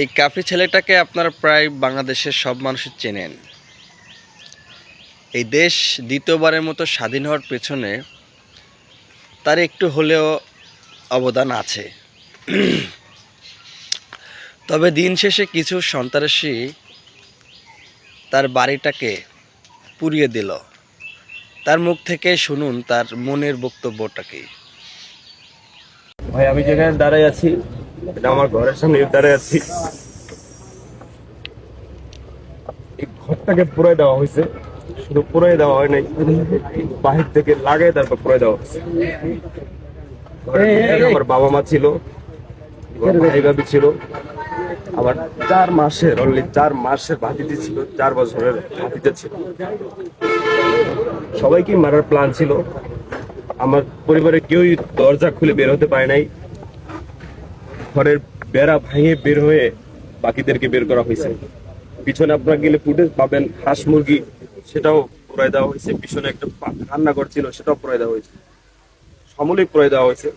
এই কাফরি ছেলেটাকে আপনারা প্রায় বাংলাদেশের সব মানুষই চেনেন। এই দেশ দ্বিতীয়বারের মতো স্বাধীন হওয়ার পেছনে তার একটু হলেও অবদান আছে। তবে দিন শেষে কিছু সন্ত্রাসী তার বাড়িটাকে পুড়িয়ে দিল। তার মুখ থেকে শুনুন তার মনের বক্তব্যটা কি। ভাই, আমি যেখানে দাঁড়াই আছি, এটা আমার ঘরের সামনে দাঁড়াই আছি। এই ঘরটাকে পুরাই দেওয়া হয়েছে, শুধু পুরাই দেওয়া হয় নাই, বাহির থেকে লাগাই তারপর পুরাই দেওয়া হয়েছে। ঘরের ভিতরে আমার বাবা মা ছিল, আমার ভাই ভাবি ছিল, আমার 4 মাসের ভাতিজি ছিল, 4 বছরের ভাতিজা ছিল। সবাইকে মারার প্ল্যান ছিল। আমার পরিবারে কেউই দরজা খুলে বের হতে পারে নাই। ঘরের বেড়া ভেঙে বের হয়ে বাকিদেরকে বের করা হয়েছে। পিছনে আপনারা গেলে ফুটেজ পাবেন, হাঁস মুরগি সেটাও পুরাই দেওয়া হয়েছে। পিছনে একটা রান্নাঘর ছিল, সেটাও পুরাই দেওয়া হয়েছে। সমূলেই পুরাই দেওয়া হয়েছে।